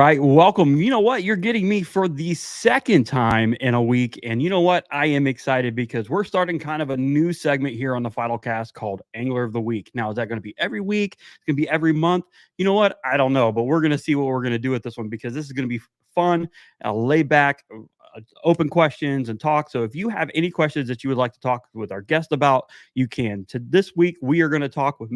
right, welcome. You know what? You're getting me for the second time in a week. And you know what? I am excited because we're starting kind of a new segment here on the Final Cast called Angler of the Week. Now, is that going to be every week? It's going to be every month? You know what? I don't know, but we're going to see what we're going to do with this one because this is going to be fun, laid back, open questions and talk. So if you have any questions that you would like to talk with our guest about, you can. To this week, we are going to talk with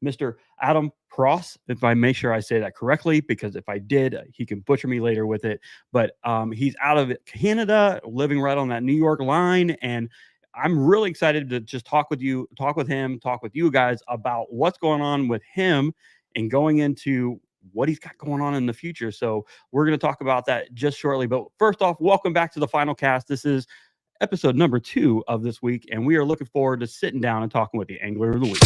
Mr. Adam Pross, if I make sure I say that correctly, because if I did, he can butcher me later with it. But he's out of Canada, living right on that New York line. And I'm really excited to just talk with you, talk with him, talk with you guys about what's going on with him and going into what he's got going on in the future. So we're going to talk about that just shortly. But first off, welcome back to the Final Cast. This is episode number 2 of this week, and we are looking forward to sitting down and talking with the Angler of the Week.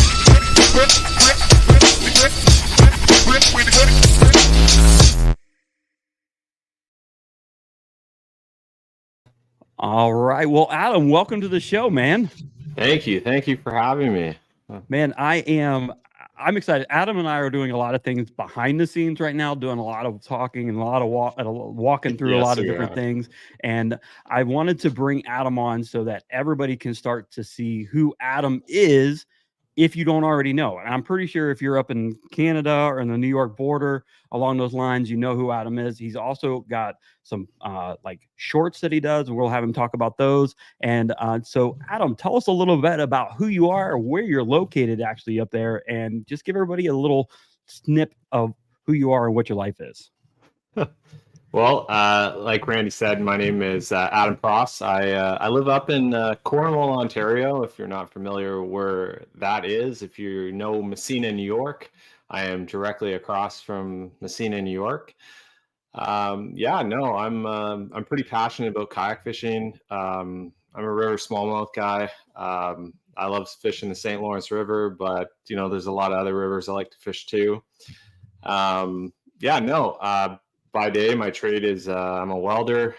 All right. Well, Adam, welcome to the show, man. Thank you. Thank you for having me. Man, I'm excited. Adam and I are doing a lot of things behind the scenes right now, doing a lot of talking and a lot of walking through a lot of different things. And I wanted to bring Adam on so that everybody can start to see who Adam is if you don't already know. And I'm pretty sure if you're up in Canada or in the New York border along those lines, you know who Adam is. He's also got some like shorts that he does, and we'll have him talk about those. And so Adam, tell us a little bit about who you are, where you're located actually up there, and just give everybody a little snip of who you are and what your life is. Well, like Randy said, my name is Adam Pross. I live up in Cornwall, Ontario. If you're not familiar where that is, if you know Messina, New York, I am directly across from Messina, New York. I'm pretty passionate about kayak fishing. I'm a river smallmouth guy. I love fishing the St. Lawrence River, but there's a lot of other rivers I like to fish too. By day, my trade is I'm a welder,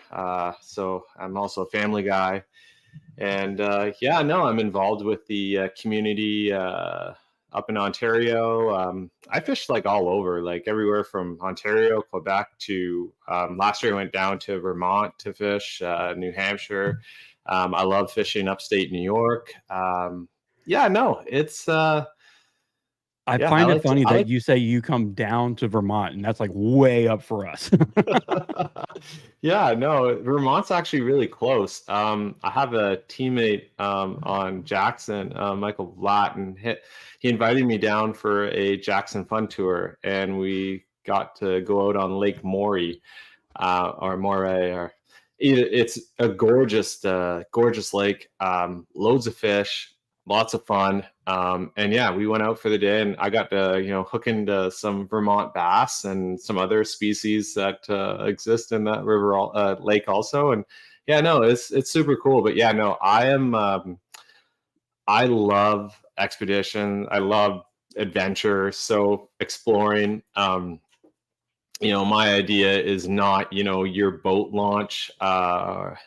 so I'm also a family guy. And I'm involved with the community up in Ontario. I fished like all over, like everywhere from Ontario, Quebec to last year I went down to Vermont to fish, New Hampshire. I love fishing upstate New York. It's I find it funny that you say you come down to Vermont, and that's like way up for us. Vermont's actually really close. I have a teammate on Jackson, Michael Vlatt, and he invited me down for a Jackson fun tour, and we got to go out on Lake Moray, or Moray, or it's a gorgeous lake, loads of fish. Lots of fun. We went out for the day, and I got to, hook into some Vermont bass and some other species that exist in that river, lake also. And it's super cool. But I love expedition. I love adventure. So exploring, my idea is not, your boat launch, drop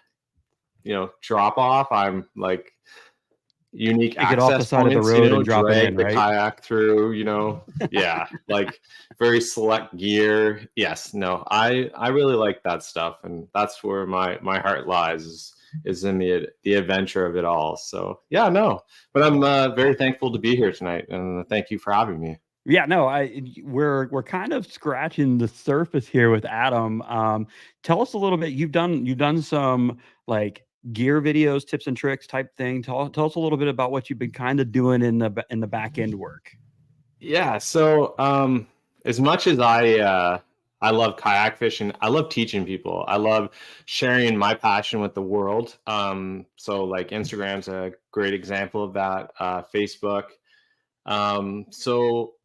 off. I'm like, unique access get off the side points, of the road and drop drag in, the right? kayak through, like very select gear. I really like that stuff, and that's where my heart lies is in the adventure of it all. So but I'm very thankful to be here tonight, and thank you for having me. We're kind of scratching the surface here with Adam. Tell us a little bit. You've done some like gear videos, tips and tricks type thing. Tell us a little bit about what you've been kind of doing in the back end work. So as much as I love kayak fishing, I love teaching people. I love sharing my passion with the world. So like Instagram's a great example of that. Facebook. So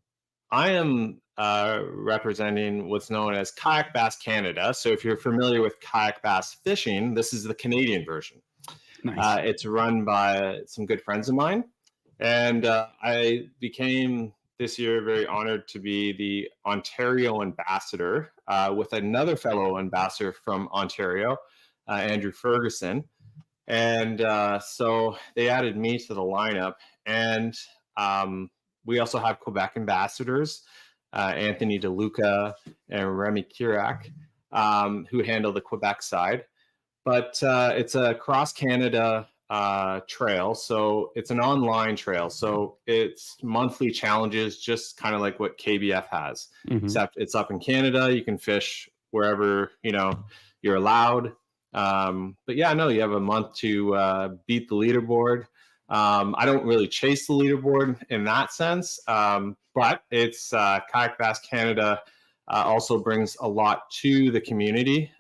I am representing what's known as Kayak Bass Canada. So if you're familiar with kayak bass fishing, this is the Canadian version. Nice. It's run by some good friends of mine. And I became this year very honored to be the Ontario ambassador with another fellow ambassador from Ontario, Andrew Ferguson. And so they added me to the lineup. And we also have Quebec ambassadors. Anthony DeLuca and Remy Kirac, who handle the Quebec side. But it's a cross Canada trail, so it's an online trail. So it's monthly challenges, just kind of like what KBF has, except it's up in Canada. You can fish wherever you're allowed. But yeah, no, you have a month to beat the leaderboard. I don't really chase the leaderboard in that sense, but it's Kayak Fast Canada also brings a lot to the community,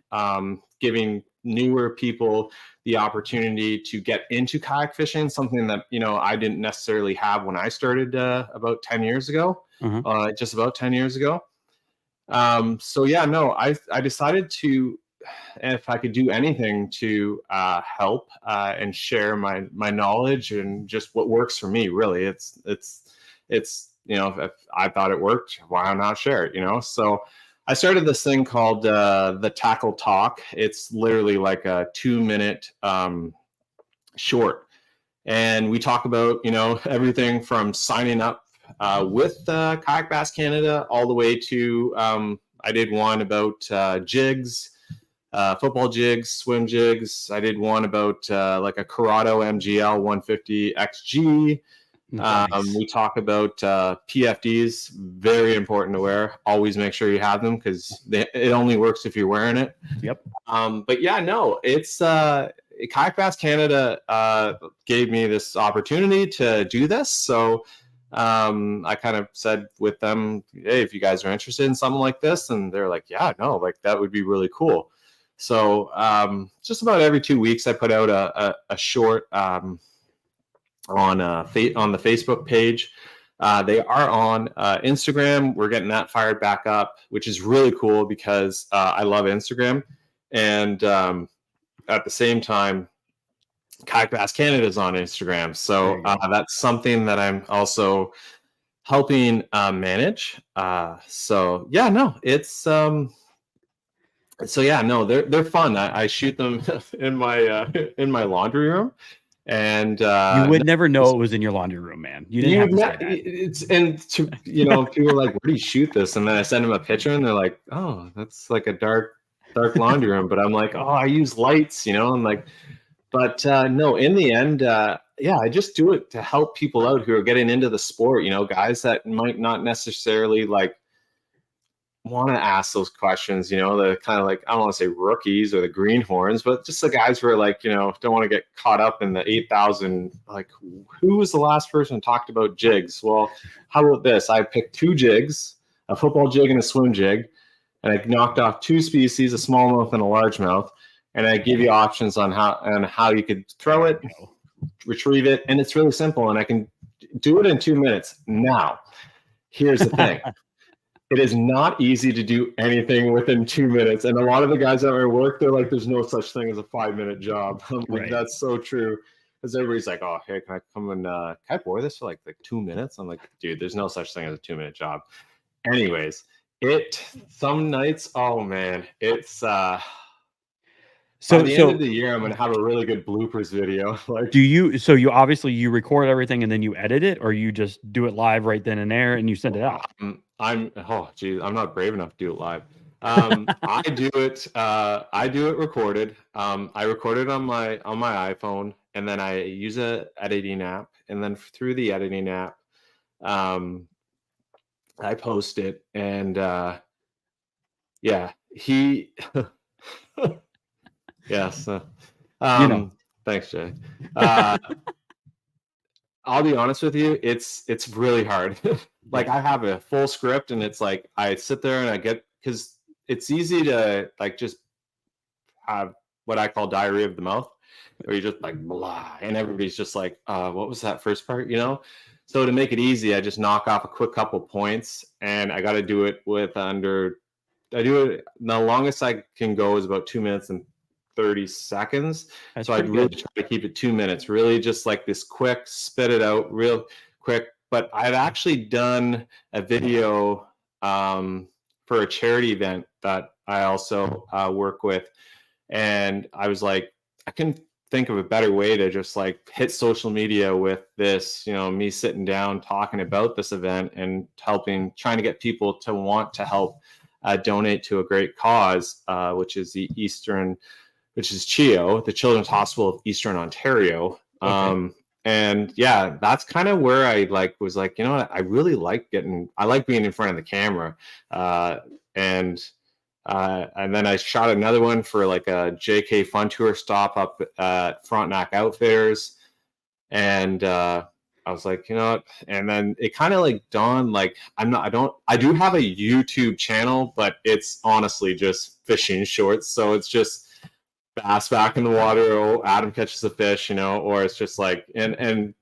giving newer people the opportunity to get into kayak fishing, something that I didn't necessarily have when I started about 10 years ago, just about 10 years ago. So yeah, no, I decided to, if I could do anything to help and share my knowledge and just what works for me, really, it's if I thought it worked, why not share it? So I started this thing called the Tackle Talk. It's literally like a 2-minute short, and we talk about everything from signing up with Kayak Bass Canada all the way to I did one about jigs, football jigs, swim jigs. I did one about like a Corrado MGL 150 XG. Nice. We talk about PFDs, very important to wear. Always make sure you have them because it only works if you're wearing it. Yep. But yeah, no, it's Kayak Bass Canada gave me this opportunity to do this. So I kind of said with them, hey, if you guys are interested in something like this, and they're like, yeah, no, like that would be really cool. So just about every 2 weeks, I put out a short on the Facebook page. They are on Instagram. We're getting that fired back up, which is really cool because I love Instagram. And at the same time, Kayak Bass Canada is on Instagram. So that's something that I'm also helping manage. So yeah, no, it's so yeah, no, they're fun. I shoot them in my laundry room. And you would never know it was in your laundry room, man. You didn't have to say that. People are like, where do you shoot this? And then I send them a picture and they're like, oh, that's like a dark laundry room. But I'm like, oh, I use lights, I'm like, but no, in the end, yeah, I just do it to help people out who are getting into the sport, guys that might not necessarily like want to ask those questions, the kind of like, I don't want to say rookies or the greenhorns, but just the guys who are like, don't want to get caught up in the 8,000, like who was the last person who talked about jigs? Well, how about this? I picked 2 jigs, a football jig and a swim jig, and I knocked off 2 species, a smallmouth and a largemouth, and I give you options on how you could throw it, retrieve it, and it's really simple, and I can do it in 2 minutes. Now, here's the thing. It is not easy to do anything within 2 minutes. And a lot of the guys at my work, they're like, there's no such thing as a 5-minute job. I'm like, that's so true. Because everybody's like, oh, hey, can I come and can I borrow this for like 2 minutes? I'm like, dude, there's no such thing as a 2-minute job. Anyways, some nights, oh man, it's so by the end of the year, I'm going to have a really good bloopers video. Like, you obviously you record everything and then you edit it, or you just do it live right then and there and you send it out? I'm not brave enough to do it live. I do it recorded. I record it on my iPhone, and then I use a editing app, and then through the editing app, I post it, and yeah, yes. Thanks, Jay. I'll be honest with you, it's really hard. Like I have a full script, and it's like I sit there and I get, because it's easy to like just have what I call diarrhea of the mouth, where you're just like blah, and everybody's just like, what was that first part, So to make it easy, I just knock off a quick couple points, and I got to do it the longest I can go is about 2 minutes and 30 seconds. That's so I'd really try to keep it 2 minutes, really just like this quick, spit it out real quick. But I've actually done a video for a charity event that I also work with. And I was like, I can think of a better way to just like hit social media with this, me sitting down talking about this event and trying to get people to want to help donate to a great cause, which is CHEO, the Children's Hospital of Eastern Ontario. Okay. And yeah, that's kind of where I was like, I really I like being in front of the camera. And then I shot another one for like a JK Fun Tour stop up at Frontenac Outfitters. And I was like, and then it kind of like dawned, like, I do have a YouTube channel, but it's honestly just fishing shorts. So it's just bass back in the water. Oh, Adam catches a fish, or it's just like, and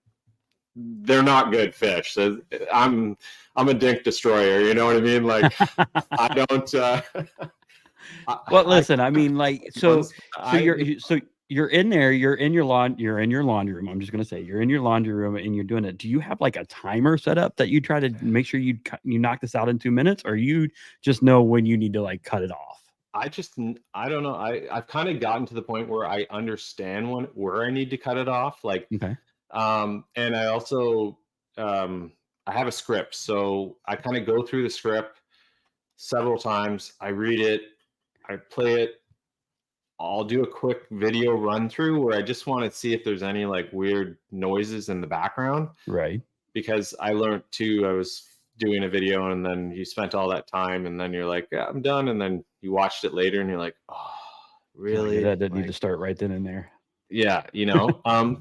they're not good fish. So I'm a dink destroyer. You know what I mean? Like, I don't. Well, listen, I mean, like, so you're in there, you're in your laundry room. I'm just gonna say you're in your laundry room and you're doing it. Do you have like a timer set up that you try to make sure you knock this out in 2 minutes, or you just know when you need to like cut it off? I don't know. I've kind of gotten to the point where I understand where I need to cut it off. Like, Okay. And I also, I have a script. So I kind of go through the script several times. I read it, I play it. I'll do a quick video run through where I just want to see if there's any like weird noises in the background. Right. Because I learned too, I was doing a video and then you spent all that time and then you're like, yeah, I'm done. And then you watched it later and you're like, oh, really? That didn't need to start right then and there. Yeah.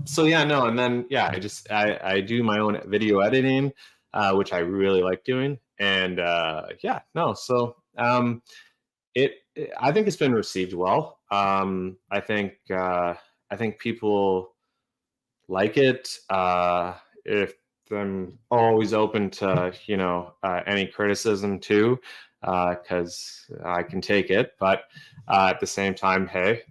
So yeah, no. And then, yeah, I do my own video editing, which I really like doing. And yeah, no. So I think it's been received well. I think people like it. If I'm always open to, any criticism too, because I can take it. But at the same time, hey,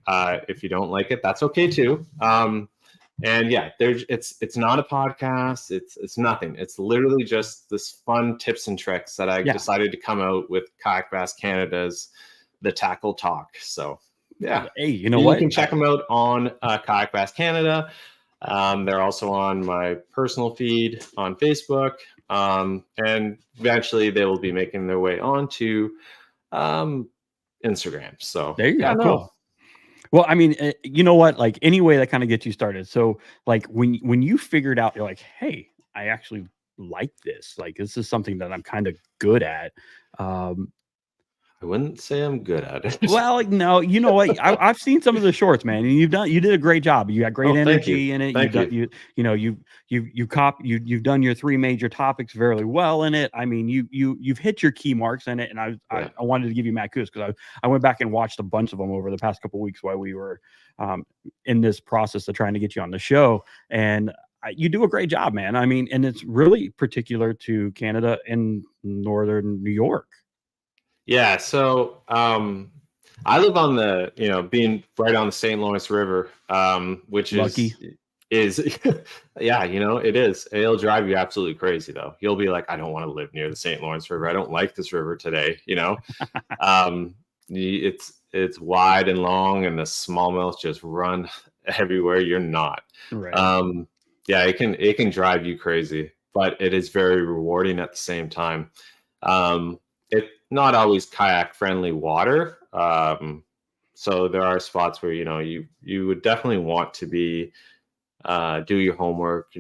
if you don't like it, that's okay too. And yeah, it's not a podcast. It's nothing. It's literally just this fun tips and tricks that I decided to come out with Kayak Bass Canada's The Tackle Talk. So yeah, hey, you know what? You can check them out on Kayak Bass Canada. They're also on my personal feed on Facebook, and eventually they will be making their way onto Instagram. So there you go. No. Cool. Well, I mean, you know what? Like any way that kind of gets you started. So like when you figured out, you're like, hey, I actually like this. Like this is something that I'm kind of good at. I wouldn't say I'm good at it. Well, like, no, you know what? I've seen some of the shorts, man, and you did a great job. You got great energy in it. You've done your 3 major topics very well in it. I mean, you've hit your key marks in it, and I wanted to give you mad kudos because I went back and watched a bunch of them over the past couple of weeks while we were in this process of trying to get you on the show, and you do a great job, man. I mean, and it's really particular to Canada and northern New York. Yeah, so I live on being right on the St. Lawrence River, which is yeah, it is. It'll drive you absolutely crazy though. You'll be like, I don't want to live near the St. Lawrence River. I don't like this river today, It's wide and long and the smallmouth just run everywhere. You're not. Right. Yeah, it can drive you crazy, but it is very rewarding at the same time. It's not always kayak friendly water. So there are spots where, you would definitely want to be, do your homework,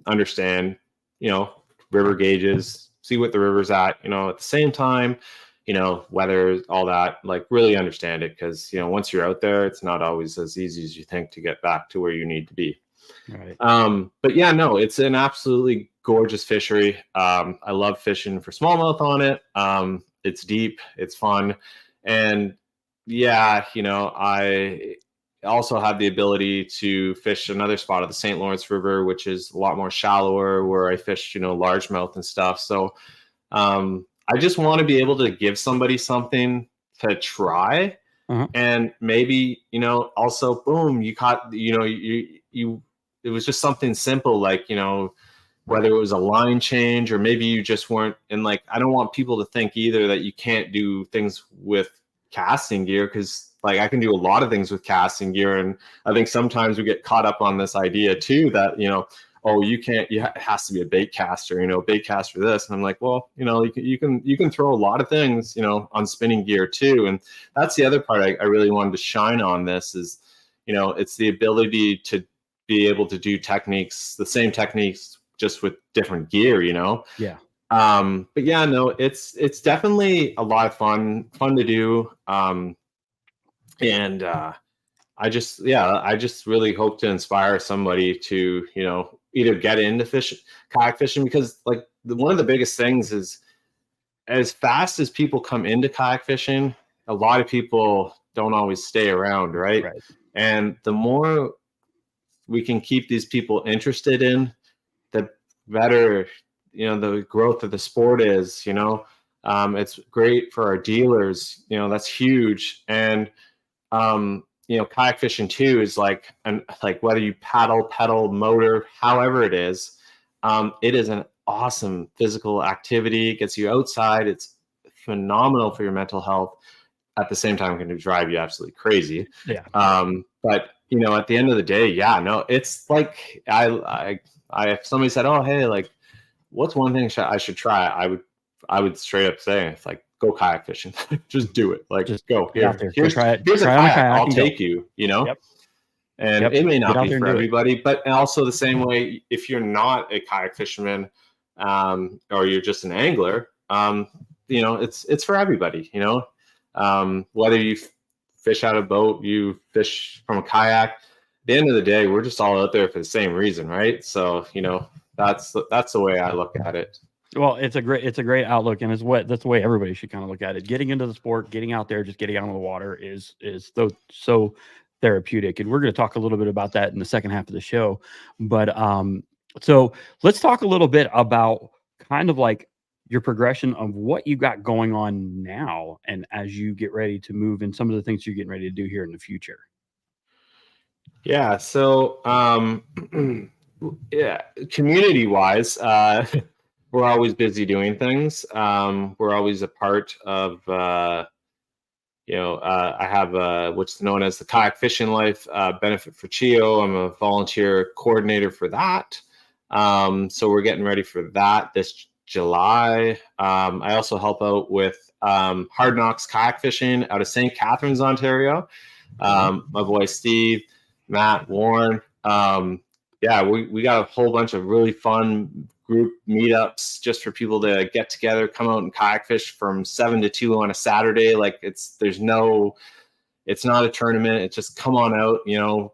understand, river gauges, see what the river's at, at the same time, weather, all that, like really understand it. Cause, once you're out there, it's not always as easy as you think to get back to where you need to be. Right. But yeah, no, it's an absolutely gorgeous fishery. I love fishing for smallmouth on it. It's deep, it's fun. And yeah, I also have the ability to fish another spot of the St. Lawrence River, which is a lot more shallower, where I fish, largemouth and stuff. So I just want to be able to give somebody something to try. And maybe, also, boom, you caught, it was just something simple, like, whether it was a line change or maybe you just weren't. And like, I don't want people to think either that you can't do things with casting gear, because like I can do a lot of things with casting gear. And I think sometimes we get caught up on this idea too that, oh, you can't, it has to be a bait caster, bait caster this. And I'm like, well, you can throw a lot of things, on spinning gear too. And that's the other part I really wanted to shine on this is, it's the ability to be able to do the same techniques, just with different gear, Yeah. But yeah, no, it's definitely a lot of fun to do. And I just really hope to inspire somebody to, either get into kayak fishing, because like one of the biggest things is, as fast as people come into kayak fishing, a lot of people don't always stay around, right? And the more we can keep these people interested in, the better, the growth of the sport is. It's great for our dealers, that's huge. And kayak fishing too is like whether you paddle, pedal, motor, however it is an awesome physical activity. It gets you outside. It's phenomenal for your mental health. At the same time, it can drive you absolutely crazy. Yeah. But at the end of the day, it's like I if somebody said, oh, hey, like, what's one thing I should try? I would straight up say, it's like, go kayak fishing. Just do it. Like, just go. Here's a kayak. I'll take you, Yep. And it may not be for everybody, but also the same way, if you're not a kayak fisherman, or you're just an angler, it's for everybody, whether you fish out of a boat, you fish from a kayak, at the end of the day, we're just all out there for the same reason, right? So, that's the way I look at it. Well, it's a great outlook, and that's the way everybody should kind of look at it. Getting into the sport, getting out there, just getting out on the water is so therapeutic. And we're going to talk a little bit about that in the second half of the show. But so let's talk a little bit about kind of like your progression of what you got going on now, and as you get ready to move, and some of the things you're getting ready to do here in the future. Yeah. So, community wise, we're always busy doing things. We're always a part of, I have what's known as the Kayak Fishing Life Benefit for CHIO. I'm a volunteer coordinator for that. So we're getting ready for that this July. I also help out with Hard Knocks Kayak Fishing out of St. Catharines, Ontario. My boy Steve, Matt, Warren. We got a whole bunch of really fun group meetups just for people to get together, come out and kayak fish from 7 to 2 on a Saturday. Like it's not a tournament. It's just come on out,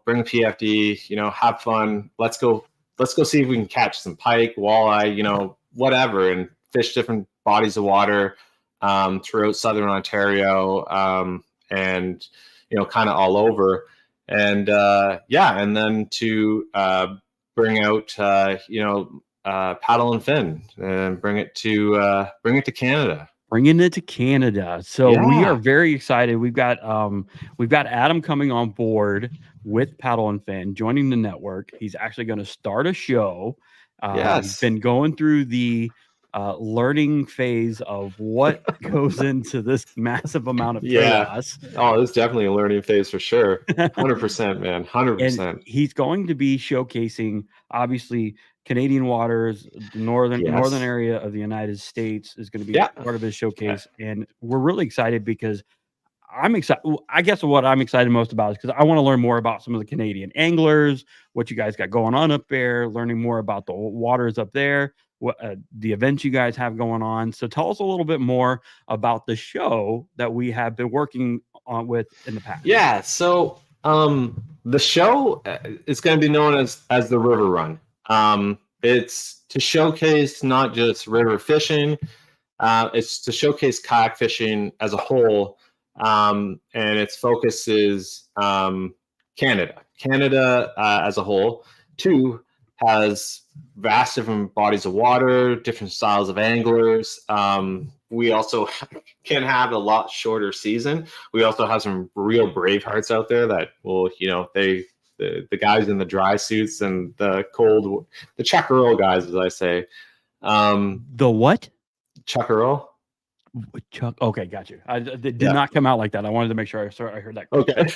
bring a PFD, have fun. Let's go see if we can catch some pike, walleye, whatever, and fish different bodies of water throughout Southern Ontario, and kind of all over. And and then to bring out paddle and fin, and bring it to Canada. Bringing it to Canada. So we are very excited. We've got Adam coming on board with Paddle and Fin, joining the network. He's actually going to start a show. He's been going through the learning phase of what goes into this massive amount of chaos. Oh, it's definitely a learning phase for sure. 100%, man. 100%. And he's going to be showcasing, obviously, Canadian waters, the northern area of the United States is going to be part of his showcase. And we're really excited because I'm excited. I guess what I'm excited most about is because I want to learn more about some of the Canadian anglers, what you guys got going on up there, learning more about the waters up there, what the events you guys have going on. So tell us a little bit more about the show that we have been working on with in the past. Yeah. So the show is going to be known as the River Run. It's to showcase not just river fishing, it's to showcase kayak fishing as a whole. And its focus is Canada. Canada as a whole, too, has vast different bodies of water, different styles of anglers. We also can have a lot shorter season. We also have some real brave hearts out there that will, the guys in the dry suits and the Chuck Earl guys, as I say. The what? Chuck Earl. Chuck. Okay, got you. It did Yeah. not come out like that. I wanted to make sure I heard that. Okay.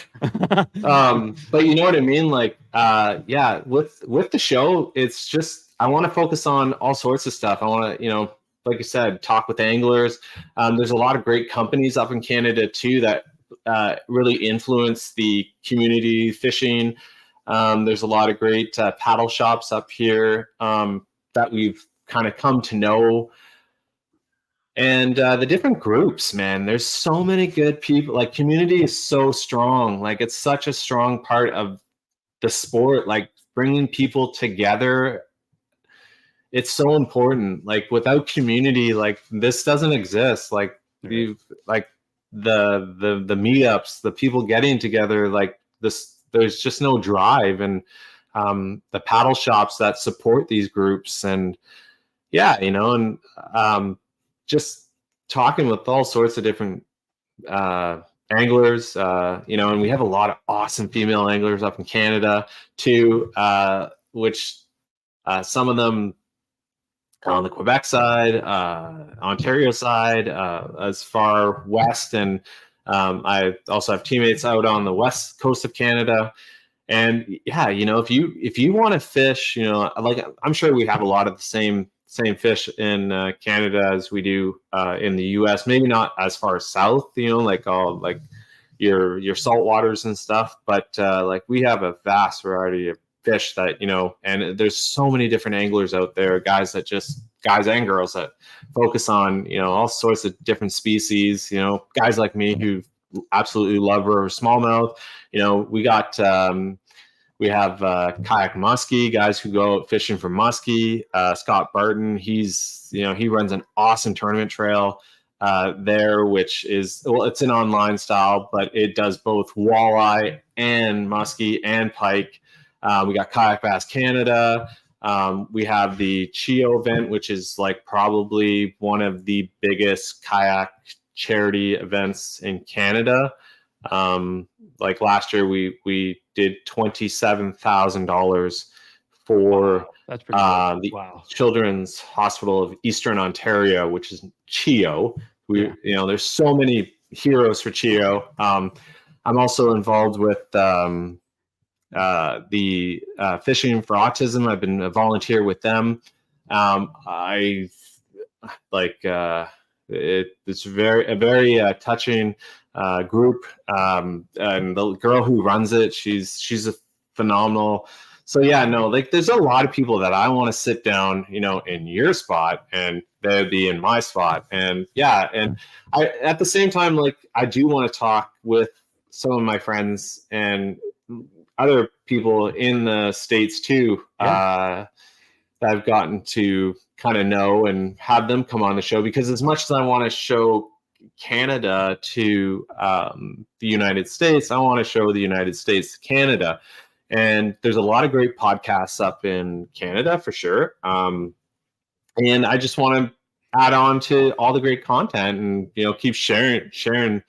But you know what I mean? Like, yeah, with the show, it's just I want to focus on all sorts of stuff. I want to, like you said, talk with anglers. There's a lot of great companies up in Canada too that really influence the community fishing. There's a lot of great paddle shops up here that we've kind of come to know. And the different groups, man, there's so many good people. Like, community is so strong. Like, it's such a strong part of the sport, like bringing people together. It's so important. Like, without community, like, this doesn't exist. Like, Right. like the meetups, the people getting together, like this, there's just no drive. And the paddle shops that support these groups, and yeah, and just talking with all sorts of different anglers, and we have a lot of awesome female anglers up in Canada too, which some of them on the Quebec side, Ontario side, as far west, and I also have teammates out on the west coast of Canada. And yeah, if you want to fish, like, I'm sure we have a lot of the same fish in Canada as we do in the U.S. Maybe not as far south, like all like your salt waters and stuff, but like, we have a vast variety of fish that, and there's so many different anglers out there, guys and girls that focus on, all sorts of different species, guys like me who absolutely love river smallmouth. We have kayak muskie, guys who go out fishing for muskie. Scott Barton, he runs an awesome tournament trail there, which is, well, it's an online style, but it does both walleye and muskie and pike. We got Kayak Bass Canada. We have the Chio event, which is like probably one of the biggest kayak charity events in Canada. Like, last year we did $27,000 for That's pretty cool. the Wow. Children's Hospital of Eastern Ontario, which is Chio. There's so many heroes for Chio. I'm also involved with the Fishing for Autism. I've been a volunteer with them. I like it's a very touching group, and the girl who runs it, she's a phenomenal. So yeah, no, like, there's a lot of people that I want to sit down, in your spot, and they'd be in my spot. And yeah, and I, at the same time, like, I do want to talk with some of my friends and other people in the States too, that I've gotten to kind of know, and have them come on the show, because as much as I want to show Canada to the United States, I want to show the United States to Canada. And there's a lot of great podcasts up in Canada for sure. And I just want to add on to all the great content, and keep sharing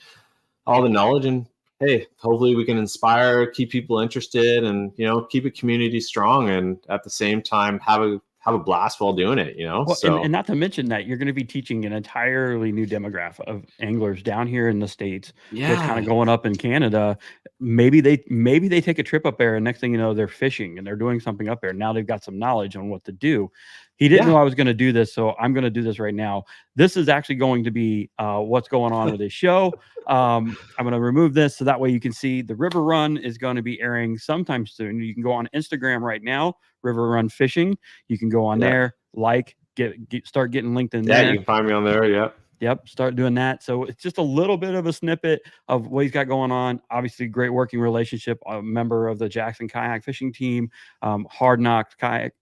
all the knowledge. And hey, hopefully we can inspire, keep people interested, and keep a community strong, and at the same time have a blast while doing it. Well, So and not to mention that you're going to be teaching an entirely new demographic of anglers down here in the States. That's kind of going up in Canada. Maybe they take a trip up there, and next thing you know, they're fishing and they're doing something up there. Now they've got some knowledge on what to do. He didn't know I was going to do this, so I'm going to do this right now. This is actually going to be what's going on with his show. I'm going to remove this so that way you can see the River Run is going to be airing sometime soon. You can go on Instagram right now, River Run Fishing. You can go on there, start getting linked in there. You can find me on there. Yep, start doing that. So it's just a little bit of a snippet of what he's got going on. Obviously, great working relationship. A member of the Jackson kayak fishing team, Hard Knocks kayak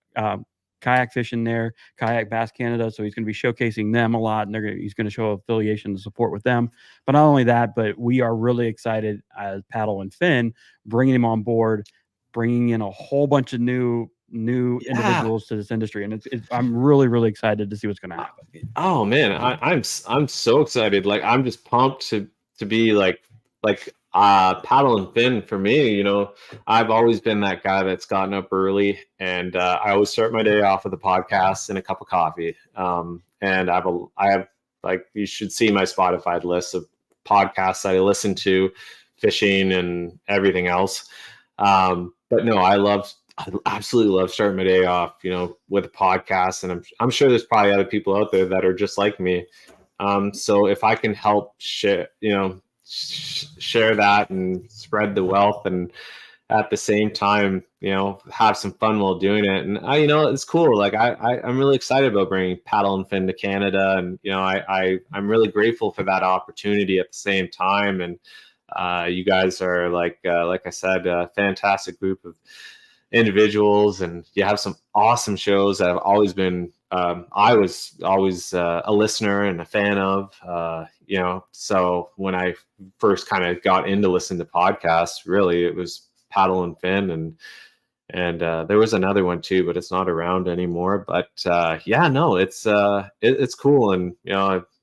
fishing there, Kayak Bass Canada. So he's going to be showcasing them a lot, and he's going to show affiliation and support with them. But not only that, but we are really excited as Paddle and Finn, bringing him on board, bringing in a whole bunch of new individuals to this industry, and I'm really excited to see what's going to happen. Oh man, I'm so excited. Like, I'm just pumped to be like Paddle and Finn. For me, I've always been that guy that's gotten up early, and I always start my day off with a podcast and a cup of coffee. And I have like you should see my Spotify list of podcasts that I listen to, fishing and everything else. But no, I absolutely love starting my day off, with a podcast, and I'm sure there's probably other people out there that are just like me. So if I can help share, share that and spread the wealth, and at the same time, have some fun while doing it. And it's cool. Like I'm really excited about bringing Paddle and Fin to Canada. And, I'm really grateful for that opportunity at the same time. And you guys are like I said, a fantastic group of individuals, and you have some awesome shows that I've always been, I was always a listener and a fan of, so when I first kind of got into listening to podcasts, really it was Paddle and Fin, and there was another one too, but it's not around anymore. But no, it's cool. And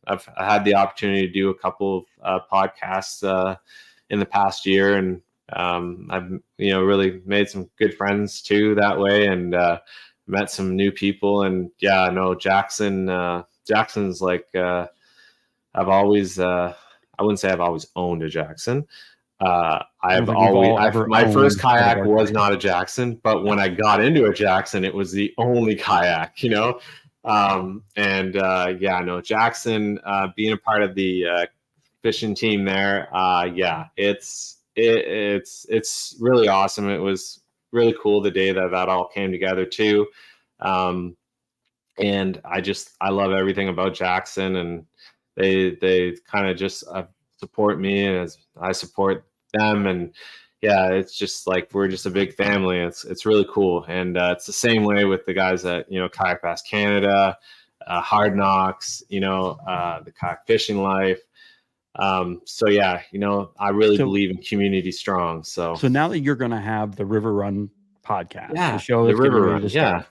I've had the opportunity to do a couple of podcasts in the past year, and I've really made some good friends too that way, and met some new people. And Jackson's like, I've always I wouldn't say I've always owned a Jackson. My first kayak was not a Jackson, but when I got into a Jackson, it was the only kayak, Jackson, being a part of the fishing team there, it's really awesome. It was really cool the day that all came together too. And I love everything about Jackson, and they kind of just support me as I support them. And it's just like we're just a big family. It's really cool. And it's the same way with the guys at Kayak Pass Canada, Hard Knocks, the Kayak Fishing Life. I really believe in community strong. So now that you're going to have the River Run podcast, the show the River Run,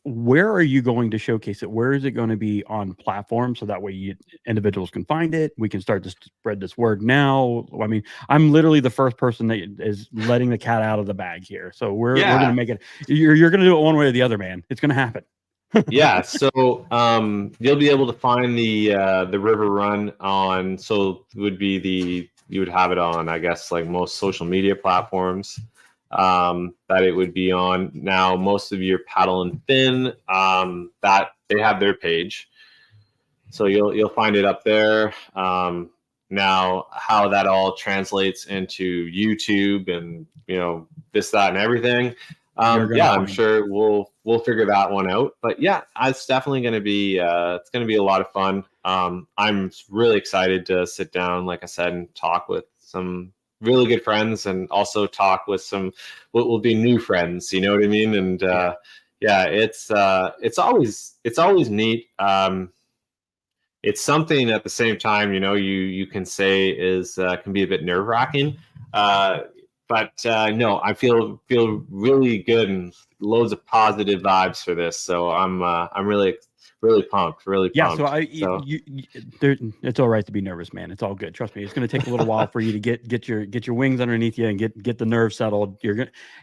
where are you going to showcase it? Where is it going to be on platform, so that way individuals can find it? We can start to spread this word now. I mean, I'm literally the first person that is letting the cat out of the bag here. So we're going to make it. You're going to do it one way or the other, man. It's going to happen. So you'll be able to find the River Run on. So it would be you would have it on, I guess, like most social media platforms that it would be on. Now, most of your Paddle and Fin, that they have their page, so you'll find it up there. Now, how that all translates into YouTube and this, that, and everything. I'm sure we'll figure that one out. But it's definitely going to be it's going to be a lot of fun. I'm really excited to sit down, like I said, and talk with some really good friends, and also talk with some what will be new friends. You know what I mean? And it's always neat. It's something at the same time, you can say is can be a bit nerve-wracking. But no, I feel really good and loads of positive vibes for this. So I'm really pumped. So it's all right to be nervous, man. It's all good. Trust me. It's going to take a little while for you to get your wings underneath you and get the nerves settled.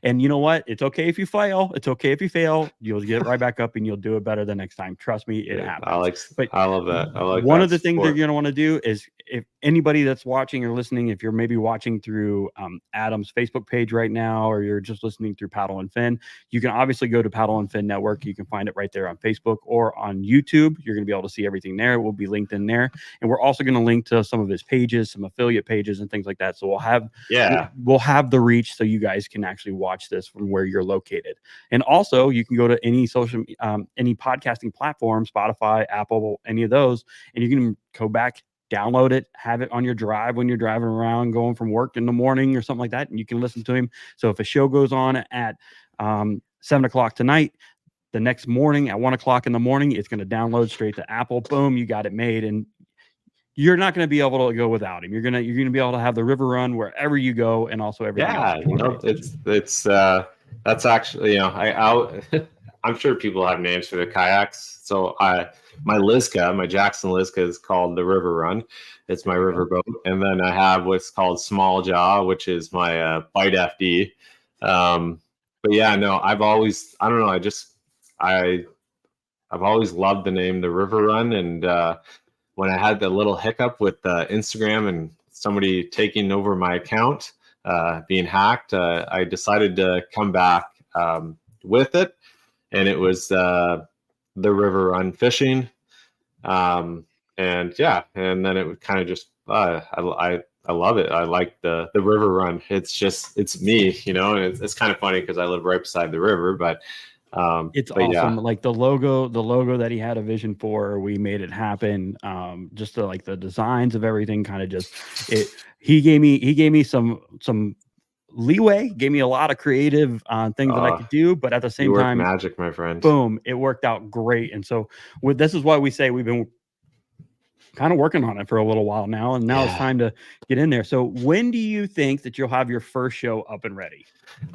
And you know what? It's okay if you fail. It's okay if you fail. You'll get right back up and you'll do it better the next time. Trust me, it happens. I love that. I like one of the things that you're going to want to do is, if anybody that's watching or listening, if you're maybe watching through Adam's Facebook page right now, or you're just listening through Paddle and Fin, you can obviously go to Paddle and Fin Network. You can find it right there on Facebook or on YouTube. You're going to be able to see everything there. It will be linked in there. And we're also going to link to some of his pages, some affiliate pages and things like that. So we'll have the reach so you guys can actually watch this from where you're located. And also you can go to any any podcasting platform, Spotify, Apple, any of those, and you can go back, download it, have it on your drive when you're driving around, going from work in the morning or something like that, and you can listen to him. So if a show goes on at 7:00 tonight, the next morning at 1:00 in the morning, it's going to download straight to Apple. Boom, you got it made, and you're not going to be able to go without him. You're gonna be able to have the River Run wherever you go, and also everything. It's that's actually I'm sure people have names for their kayaks. So my Jackson Liska is called the River Run. It's my river boat. And then I have what's called Small Jaw, which is my Bite FD. I've always loved the name the River Run. And when I had the little hiccup with Instagram and somebody taking over my account, being hacked, I decided to come back with it, and it was the river run fishing, and yeah, and then it would kind of just I love it. I like the river run. It's me, you know, and it's kind of funny because I live right beside the river, but it's but awesome. yeah. Like the logo that he had a vision for, we made it happen. Just the designs of everything kind of just he gave me some leeway, gave me a lot of creative things that I could do, but at the You same work time, magic, my friend. boom, it worked out great. And so this is why we say we've been kind of working on it for a little while now, and now it's time to get in there. So when do you think that you'll have your first show up and ready?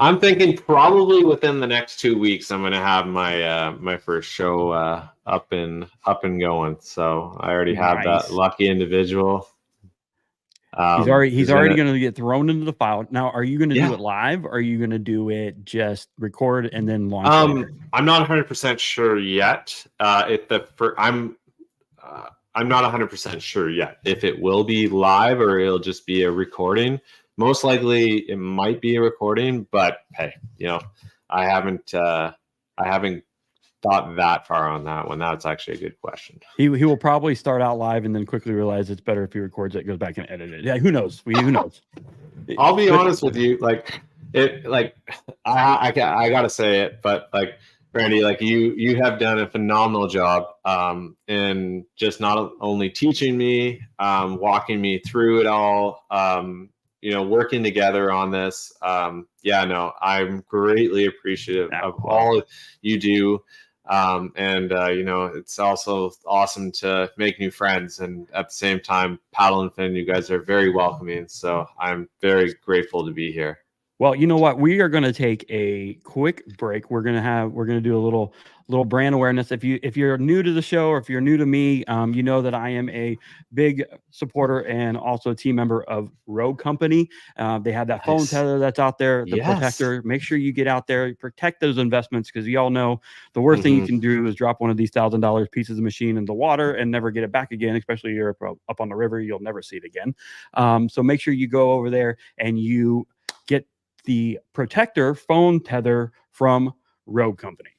I'm thinking probably within the next 2 weeks I'm going to have my my first show up and going. So I already have that lucky individual. He's already going to get thrown into the file. Now, are you going to do it live? Or are you going to do it just record and then launch later? I'm not 100% sure yet. I'm not 100% sure yet if it will be live or it'll just be a recording. Most likely it might be a recording, but hey, you know, I haven't thought that far on that one. That's actually a good question. He will probably start out live and then quickly realize it's better if he records it, goes back and edit it. Yeah, who knows? Who knows? I'll be honest with you, I gotta say it, but like Randy, like you have done a phenomenal job in just not only teaching me, walking me through it all, you know, working together on this. Yeah, no, I'm greatly appreciative of all you do. You know, it's also awesome to make new friends, and at the same time, Paddle and Finn, you guys are very welcoming. So I'm very grateful to be here. Well, you know what? We are going to take a quick break. We're going to do a little brand awareness. If you're new to the show, or if you're new to me, you know that I am a big supporter and also a team member of Rogue Company. They have that phone tether that's out there, the protector. Make sure you get out there, protect those investments, because you all know the worst thing you can do is drop one of these $1,000 pieces of machine in the water and never get it back again. Especially if you're up on the river, you'll never see it again. So make sure you go over there and you get the protector phone tether from Rogue Company.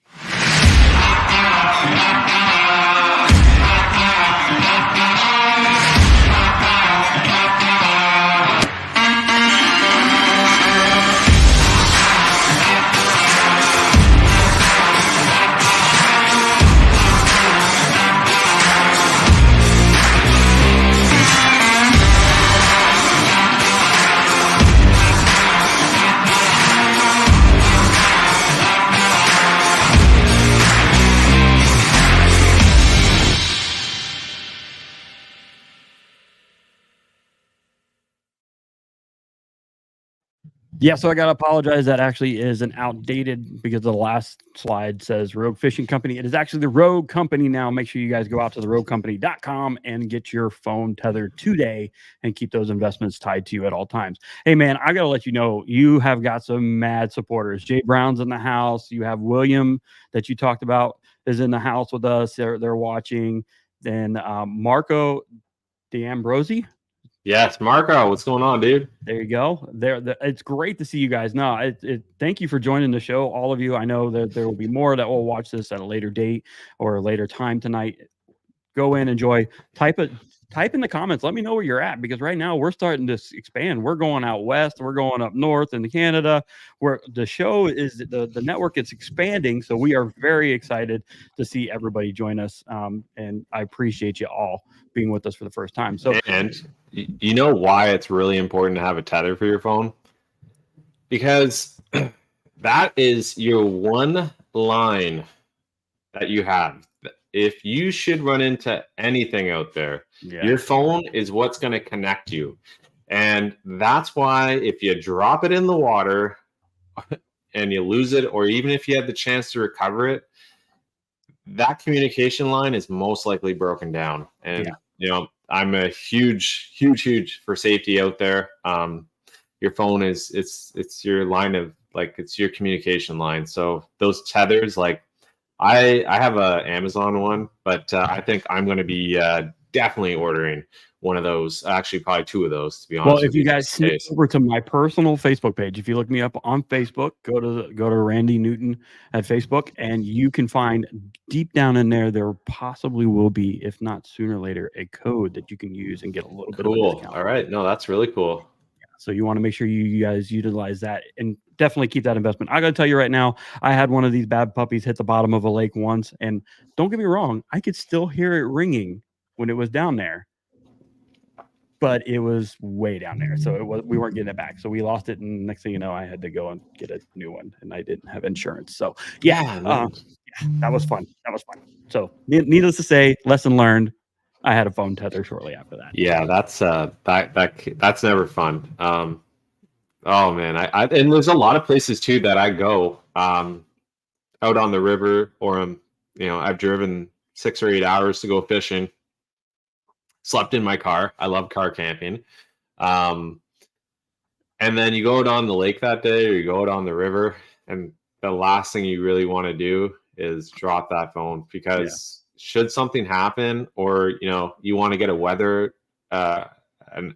Yeah, so I got to apologize. That actually is an outdated, because the last slide says Rogue Fishing Company. It is actually the Rogue Company now. Make sure you guys go out to theroguecompany.com and get your phone tethered today and keep those investments tied to you at all times. Hey, man, I got to let you know, you have got some mad supporters. Jay Brown's in the house. You have William that you talked about is in the house with us. They're watching. Then Marco D'Ambrosi. Yes, Marco, what's going on, dude? There you go. It's great to see you guys. No, thank you for joining the show, all of you. I know that there will be more that will watch this at a later date or a later time tonight. Go in, enjoy. Type in the comments. Let me know where you're at, because right now we're starting to expand. We're going out west. We're going up north into Canada, where the show is the network is expanding. So we are very excited to see everybody join us. And I appreciate you all being with us for the first time. So, and you know why it's really important to have a tether for your phone? Because that is your one line that you have. If you should run into anything out there, your phone is what's going to connect you. And that's why if you drop it in the water and you lose it, or even if you have the chance to recover it, that communication line is most likely broken down. And you know, I'm a huge for safety out there. Your phone is it's your line of, like, it's your communication line. So those tethers, like I have a Amazon one, but I think I'm going to be definitely ordering one of those. Actually, probably 2 of those, to be honest. Well, with if you guys just in sneak case. over to my personal Facebook page, if you look me up on Facebook, go to Randy Newton at Facebook, and you can find deep down in there possibly will be, if not sooner or later, a code that you can use and get a little bit of a Cool. discount. All right. No, that's really cool. So you want to make sure you guys utilize that and definitely keep that investment. I got to tell you right now, I had one of these bad puppies hit the bottom of a lake once, and don't get me wrong, I could still hear it ringing when it was down there, but it was way down there, so we weren't getting it back. So we lost it, and next thing you know, I had to go and get a new one, and I didn't have insurance. So yeah, that was fun. So needless to say, lesson learned. I had a phone tether shortly after that. Yeah, that's never fun. Oh man, I and there's a lot of places too that I go out on the river, or I've driven 6 or 8 hours to go fishing. Slept in my car. I love car camping. And then you go out on the lake that day, or you go out on the river, and the last thing you really want to do is drop that phone, because should something happen, or you want to get a weather an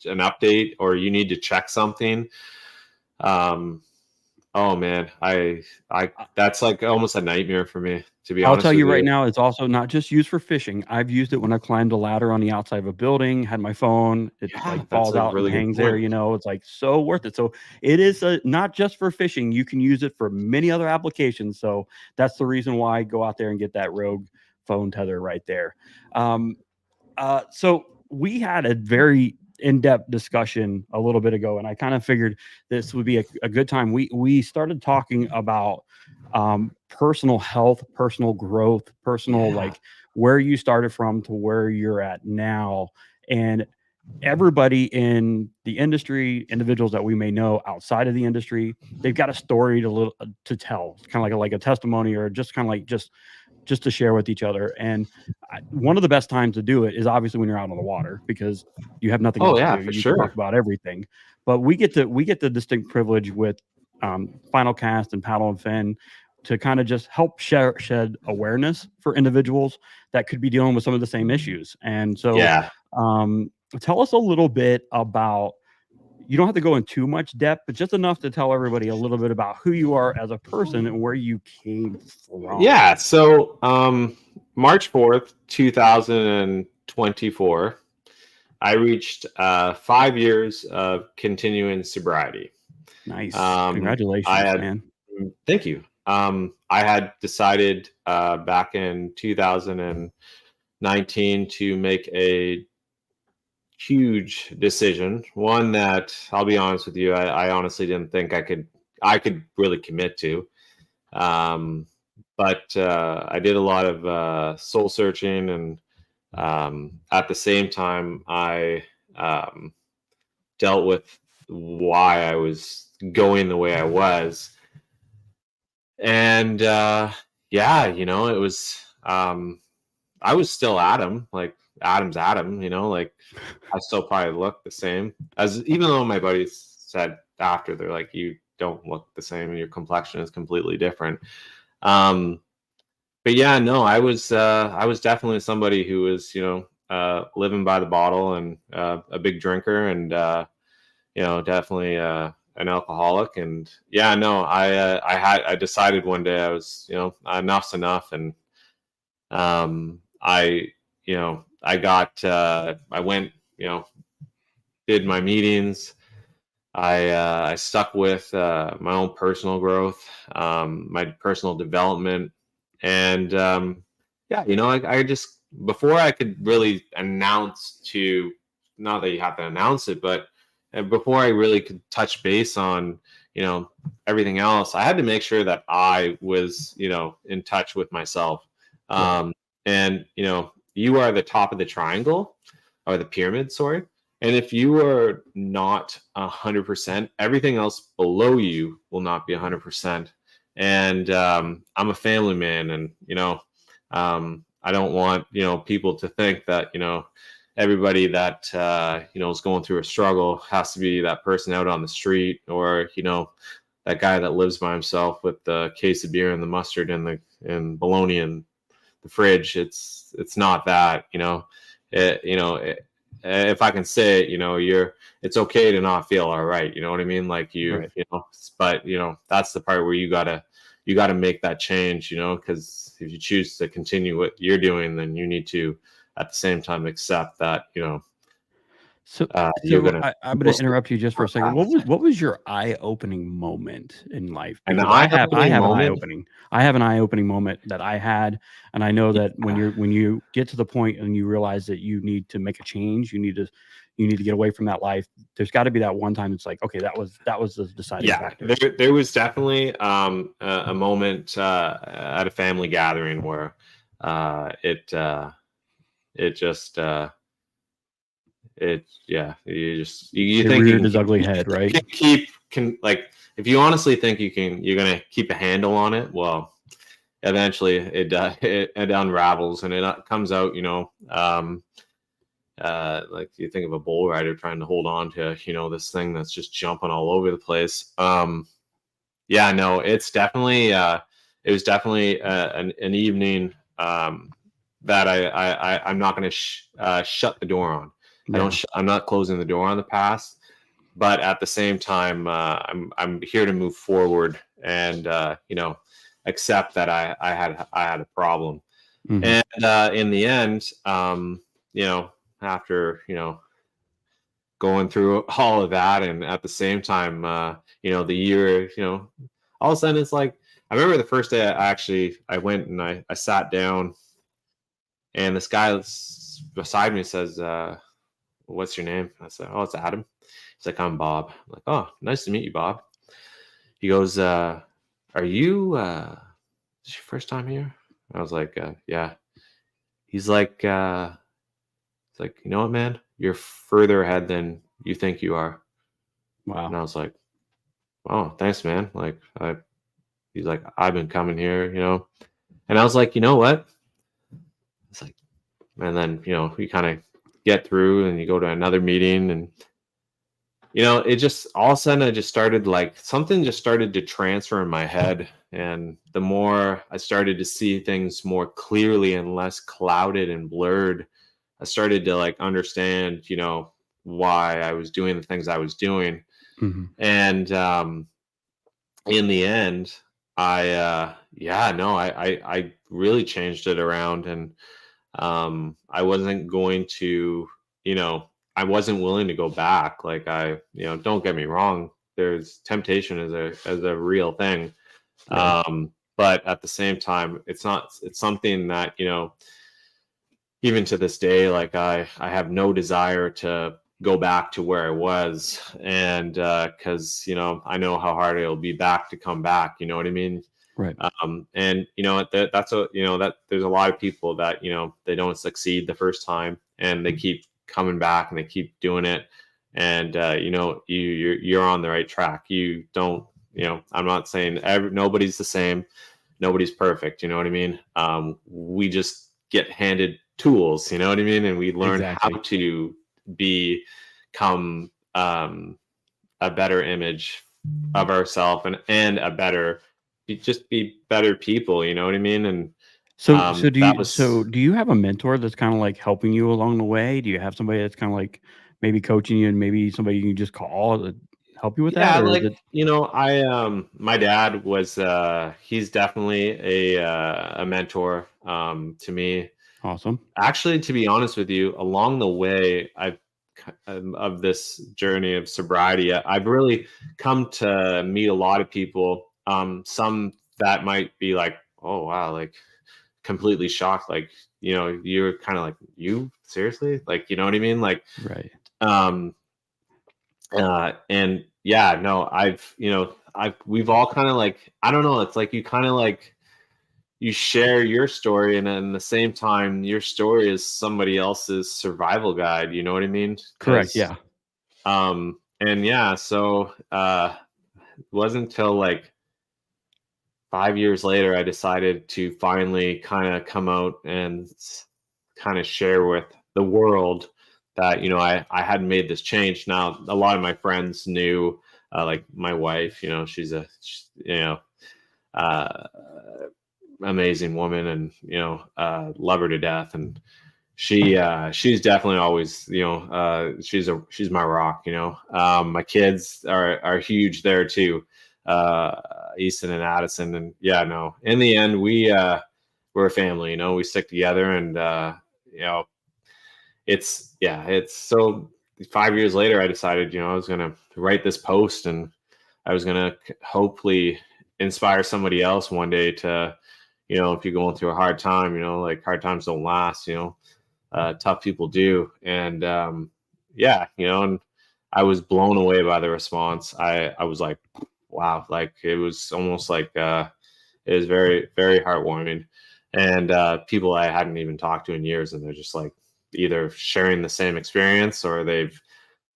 update, or you need to check something, oh man, I that's like almost a nightmare for me, to be honest. I'll tell you right now, it's also not just used for fishing. I've used it when I climbed a ladder on the outside of a building, had my phone, it like falls out and hangs there, it's like so worth it. So it is not just for fishing. You can use it for many other applications. So that's the reason why I go out there and get that Rogue phone tether right there. So we had a very in-depth discussion a little bit ago, and I kind of figured this would be a good time. We started talking about personal health, personal growth, personal like where you started from to where you're at now. And everybody in the industry, individuals that we may know outside of the industry, they've got a story to tell. It's kind of like a testimony, or just kind of like just to share with each other. And one of the best times to do it is obviously when you're out on the water, because you have nothing else to do. You can talk about everything. But we get the distinct privilege with Final Cast and Paddle and Fin to kind of just help shed awareness for individuals that could be dealing with some of the same issues. And so tell us a little bit about, you don't have to go in too much depth, but just enough to tell everybody a little bit about who you are as a person and where you came from. Yeah. So March 4th, 2024, I reached 5 years of continuing sobriety. Nice. Congratulations, man. Thank you. I had decided back in 2019 to make a huge decision, one that, I'll be honest with you, I honestly didn't think I could really commit to. But I did a lot of soul searching, and at the same time, I dealt with why I was going the way I was. And it was, I was still Adam, like Adam's Adam, like I still probably look the same, even though my buddies said after, they're like, you don't look the same and your complexion is completely different. But yeah, no, I was definitely somebody who was, living by the bottle, and a big drinker, and definitely an alcoholic. And yeah, no, I decided one day I was, enough's enough. And I went, did my meetings. I stuck with my own personal growth, my personal development. And I just, before I could really announce to, not that you have to announce it, but before I really could touch base on, everything else, I had to make sure that I was, in touch with myself. And, you are the top of the triangle, or the pyramid, sorry. And if you are not 100%, everything else below you will not be 100%. And I'm a family man, and, I don't want, people to think that, everybody that, is going through a struggle has to be that person out on the street, or, that guy that lives by himself with the case of beer and the mustard and bologna in the fridge. It's not that, if I can say it, it's okay to not feel all right. You know what I mean? Like Right. but that's the part where you gotta make that change, because if you choose to continue what you're doing, then you need to at the same time accept that, So, you're so gonna I'm going to most interrupt you just for a second. path. What was your eye-opening moment in life? An Because I eye-opening have an moment. eye-opening moment that I had, and I know that when you get to the point and you realize that you need to make a change, you need to get away from that life. There's got to be that one time it's like, okay, that was the deciding Yeah, factor. there was definitely a moment at a family gathering where it just it yeah, you It think you reared can his ugly head, right? like, if you honestly think you're gonna keep a handle on it, well, eventually it unravels, and it comes out, like you think of a bull rider trying to hold on to this thing that's just jumping all over the place. Yeah, no, it was definitely an evening that I'm not going to shut the door on. Yeah. I'm not closing the door on the past, but at the same time, I'm here to move forward and accept that I had a problem. Mhm. And in the end, after going through all of that, and at the same time, the year, all of a sudden it's like, I remember the first day I went and I sat down, and this guy beside me says, "What's your name?" I said, "Oh, it's Adam." He's like, "I'm Bob." I'm like, "Oh, nice to meet you, Bob." He goes, "Are you this your first time here?" I was like, "Yeah." He's like, "It's like, you know what, man? You're further ahead than you think you are." And Wow. I was like, "Oh, thanks, man." Like, he's like, "I've been coming here, and I was like, "You know what?" It's like, and then you kind of get through, and you go to another meeting, and it just all of a sudden I just started, like, something just started to transfer in my head, and the more I started to see things more clearly and less clouded and blurred, I started to, like, understand, why I was doing the things I was doing, Mhm. and in the end, yeah, no, I really changed it around, and I wasn't going to, you know, I wasn't willing to go back. Like, don't get me wrong, there's temptation as a real thing. Right. But at the same time, it's something that, even to this day, like, I have no desire to go back to where I was, and because I know how hard it'll be back to come back. You know what I mean? Right. And that there's a lot of people that they don't succeed the first time, and they keep coming back, and they keep doing it, and you're on the right track. You don't, I'm not saying nobody's the same, nobody's perfect. You know what I mean? We just get handed tools. You know what I mean? And we learn how Exactly. to become a better image of ourselves, and just be better people. You know what I mean? And that was, Do you have a mentor that's kinda, like, helping you along the way? Do you have somebody that's kinda, like, maybe coaching you and maybe somebody you can just call to help you with that, yeah, or is like, it my dad was, he's definitely a mentor to me. awesome? Actually, to be honest with you, along the way, of this journey of sobriety, I've really come to meet a lot of people. Some that might be like, "Oh wow," like, completely shocked, like, you're kind of like, "You seriously?" Like, you know what I mean? Like, Right. um, and yeah, no, we've all kind of, like, I don't know. It's like you kind of, like, you share your story, and at the same time, your story is somebody else's survival guide. You know what I mean? Correct, Because yeah. and yeah, so it wasn't until, like, 5 years later I decided to finally kind of come out and kind of share with the world that I hadn't made this change. Now, a lot of my friends knew, like my wife, uh, amazing woman, and love her to death, and she's definitely always, she's my rock, my kids are huge there too. Easton and Addison, and yeah, no, in the end, we're a family, we stick together, and you know, it's so 5 years later, I decided, I was going to write this post, and I was going to hopefully inspire somebody else one day to, if you're going through a hard time, like hard times don't last, tough people do. And yeah, and I was blown away by the response. I was like, wow, like it was almost like it was very, very heartwarming. And people I hadn't even talked to in years, and they're just like either sharing the same experience, or they've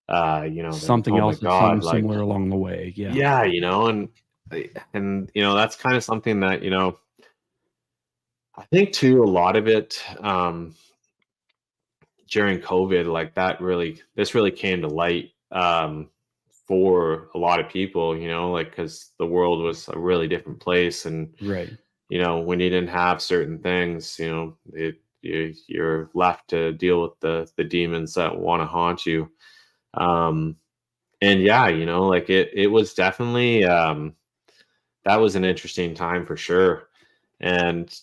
they're, Something oh my else that's something God, like, similar along the way. Yeah. yeah, and that's kind of something that, I think too, a lot of it during COVID, like this really came to light for a lot of people, like, because the world was a really different place. And, Right. when you didn't have certain things, you're left to deal with the demons that want to haunt you. And yeah, like it was definitely, that was an interesting time for sure. And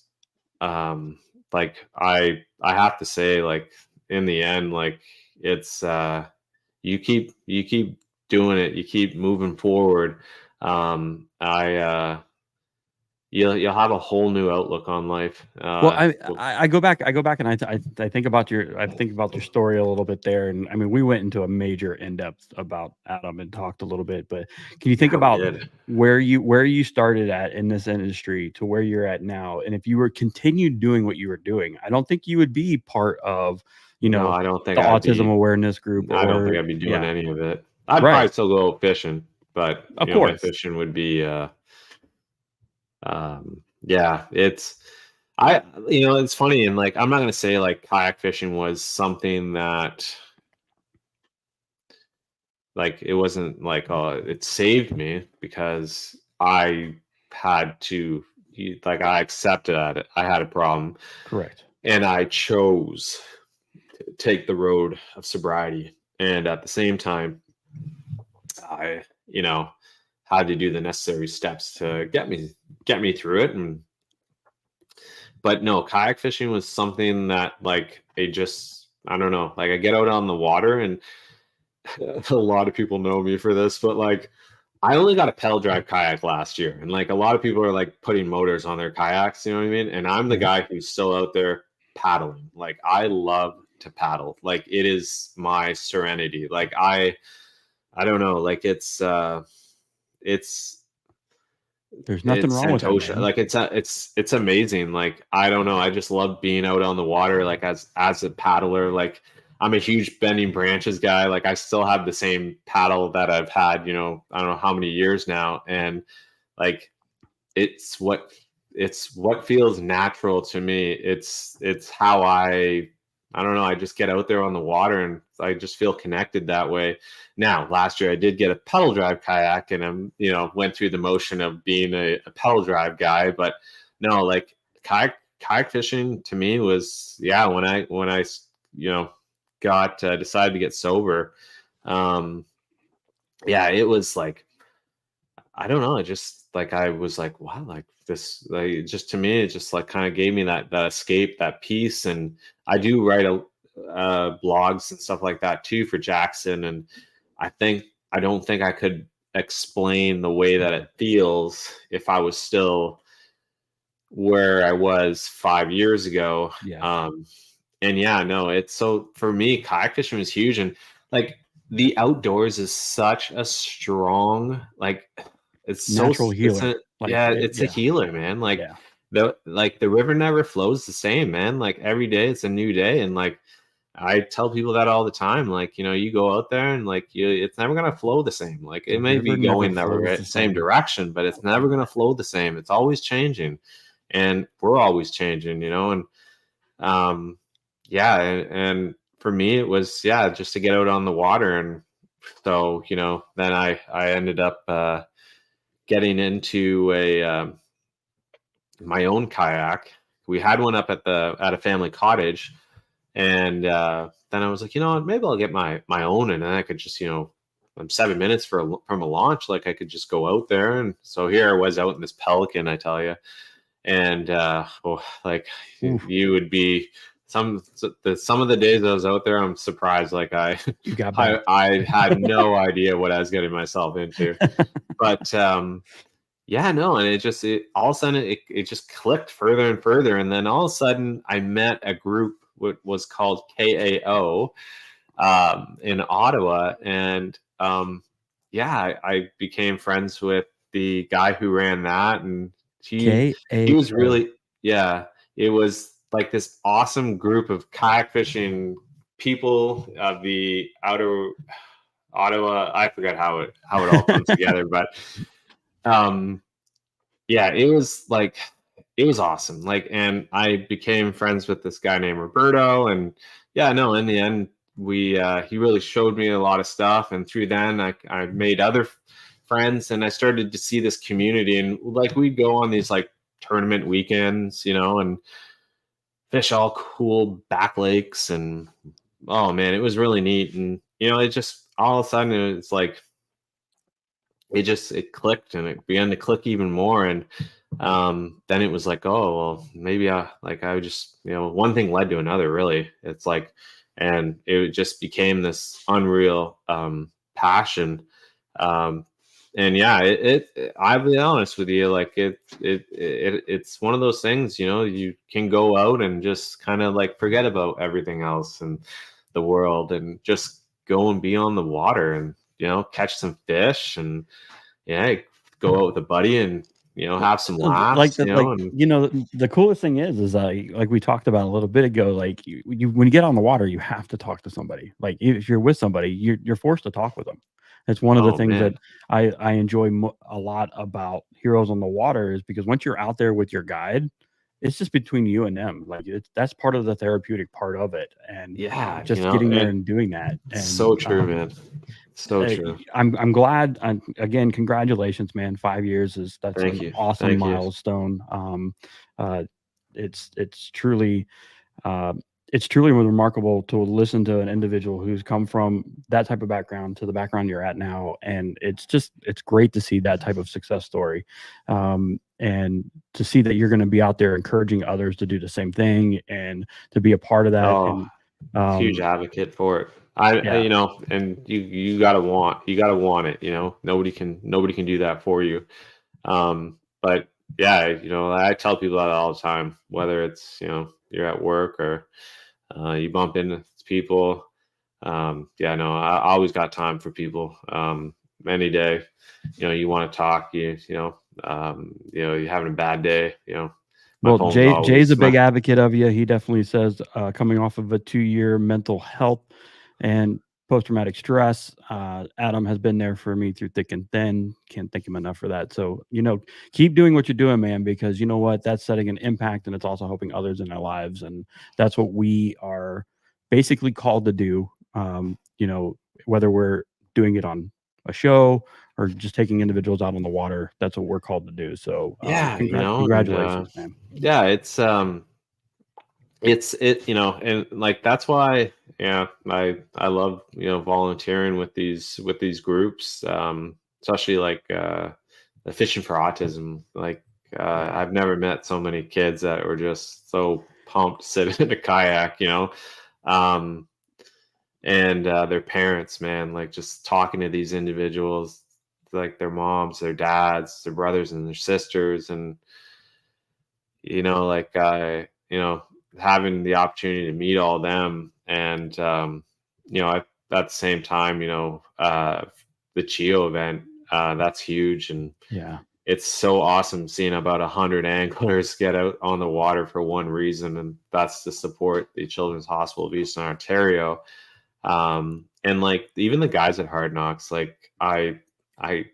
um like I have to say, like, in the end, like, it's you keep doing it, you keep moving forward. I You'll have a whole new outlook on life. Well, I go back, and I think about your story a little bit there, and I mean, we went into a major in depth about Adam and talked a little bit, but can you think Yeah, we about did. where you started at in this industry to where you're at now, and if you were continued doing what you were doing, I don't think you would be part of, No, the autism awareness group, I don't think or I'd be doing yeah, any of it. I'd probably right, still go fishing, but of my course, fishing would be yeah, it's funny, and like I'm not gonna say like kayak fishing was something that, like, it wasn't like it saved me, because I had to, like, I accepted that I had a problem, correct, and I chose to take the road of sobriety. And at the same time, I, had to do the necessary steps to get me through it. And but no, kayak fishing was something that, like, it just, I don't know, like, I get out on the water, and a lot of people know me for this, but like, I only got a pedal drive kayak last year, and like a lot of people are like putting motors on their kayaks, you know what I mean? And I'm the right. guy who's still out there paddling. Like, I love to paddle. Like, it is my serenity. Like, I don't know, like, it's There's nothing it's wrong with that, Santosha. man. Like, it's amazing. Like, I don't know. I just love being out on the water. Like, as a paddler, like, I'm a huge bending branches guy. Like, I still have the same paddle that I've had, I don't know how many years now. And like, it's what feels natural to me. It's how I don't know, I just get out there on the water, and I just feel connected that way. Now, last year I did get a pedal drive kayak, and I'm, went through the motion of being a pedal drive guy. But no, like, kayak fishing to me was, yeah, when I got decided to get sober. Um yeah, it was like, I don't know. It just, like, I was like, wow, like this, like, just, to me, it just like kind of gave me that escape, that peace. And I do write blogs and stuff like that too for Jackson. And I don't think I could explain the way that it feels if I was still where I was 5 years ago. Yeah, And yeah, no, it's, so for me, kayak fishing was huge. And like, the outdoors is such a strong, like, natural it's healer, a, like yeah, it, it's a yeah, healer, man. Like, yeah. the river never flows the same, man. Like, every day it's a new day. And like, I tell people that all the time. Like, you go out there, and like, it's never gonna flow the same. Like, The it may river be never going the flows the same same. direction, but it's never gonna flow the same. It's always changing, and we're always changing, and um yeah, and for me, it was, yeah, just to get out on the water. And so, then I ended up getting into a my own kayak. We had one up at a family cottage, And then I was like, you know what, maybe I'll get my own, and then I could just, I'm 7 minutes from a launch, like I could just go out there. And so here I was out in this Pelican, I tell you. And like Oof. you would be some of the days I was out there, I'm surprised, like You got back. I had no idea what I was getting myself into. But yeah, no, and it all of a sudden it just clicked further and further, and then all of a sudden I met a group what was called KAO in Ottawa, and yeah, I became friends with the guy who ran that, and he was KAO. really, yeah, it was like this awesome group of kayak fishing people of the outer Ottawa. I forget how it all comes together, but um yeah, it was awesome. Like, and I became friends with this guy named Roberto, and yeah, no, in the end, he really showed me a lot of stuff, and through then, I made other friends, and I started to see this community, and like we'd go on these like tournament weekends, and fish all cool back lakes, and oh man, it was really neat, and it just all of a sudden it's like it clicked, and it began to click even more. And then it was like, oh well, maybe I would just, one thing led to another, really. It's like, and it just became this unreal passion. um and yeah, I'll be honest with you, like it's one of those things, you can go out and just kind of like forget about everything else and the world, and just go and be on the water, and catch some fish, and yeah, go out with a buddy, and have some Like laughs, the like and the coolest thing is like we talked about a little bit ago, like you when you get on the water, you have to talk to somebody. Like if you're with somebody, you're forced to talk with them. It's one of the oh things that man, I enjoy a lot about Heroes on the Water, is because once you're out there with your guide, it's just between you and them. Like that's part of the therapeutic part of it, and yeah, just getting there and and doing that. And so true, man, so uh, true. I'm glad. Again, congratulations, man. 5 years that's Thank an you, awesome thank you. milestone. Uh, it's truly uh, it's truly remarkable to listen to an individual who's come from that type of background to the background you're at now, and it's great to see that type of success story, and to see that you're going to be out there encouraging others to do the same thing and to be a part of that. Oh, And huge um, advocate for it. yeah, And you gotta want it. Nobody can do that for you. But yeah, I tell people that all the time, whether it's you're at work, or you bump into people. Yeah, no, I always got time for people. Any day, you want to talk, you're having a bad day, my well, phone's Jay's a always big my, advocate of you. He definitely says, coming off of a 2-year mental health and post-traumatic stress, Adam has been there for me through thick and thin. Can't thank him enough for that. So, keep doing what you're doing, man, because you know what? That's setting an impact, and it's also helping others in their lives. And that's what we are basically called to do. Whether we're doing it on a show or just taking individuals out on the water, that's what we're called to do. So, yeah, and congratulations, man. yeah, and like that's why, yeah, I love volunteering with these groups, especially like the fishing for autism. Like I've never met so many kids that were just so pumped to sit in a kayak, um and their parents, man, like just talking to these individuals, like their moms, their dads, their brothers and their sisters, and like having the opportunity to meet all of them, and at the same time, the Chio event, that's huge, and Yeah. it's so awesome seeing about 100 anglers get out on the water for one reason, and that's to support the Children's Hospital of Eastern Ontario. And like even the guys at Hard Knocks, like I I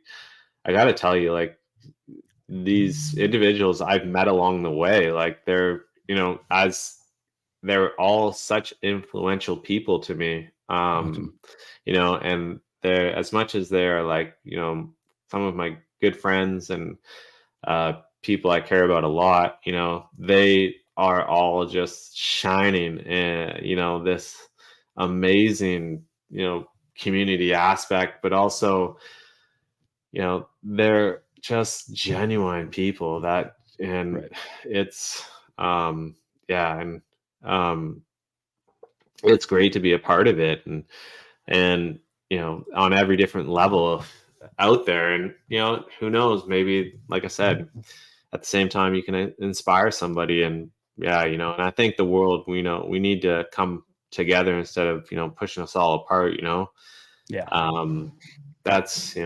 gotta tell you, like these individuals I've met along the way, like as they're all such influential people to me. Awesome. And they're, as much as they're like, some of my good friends and people I care about a lot, they are all just shining and, this amazing, community aspect, but also, they're just genuine people and Right. it's, yeah. And, it's great to be a part of it and, on every different level out there. And, who knows, maybe, like I said, at the same time, you can inspire somebody. And yeah, and I think the world, we need to come together instead of, pushing us all apart, Yeah. that's,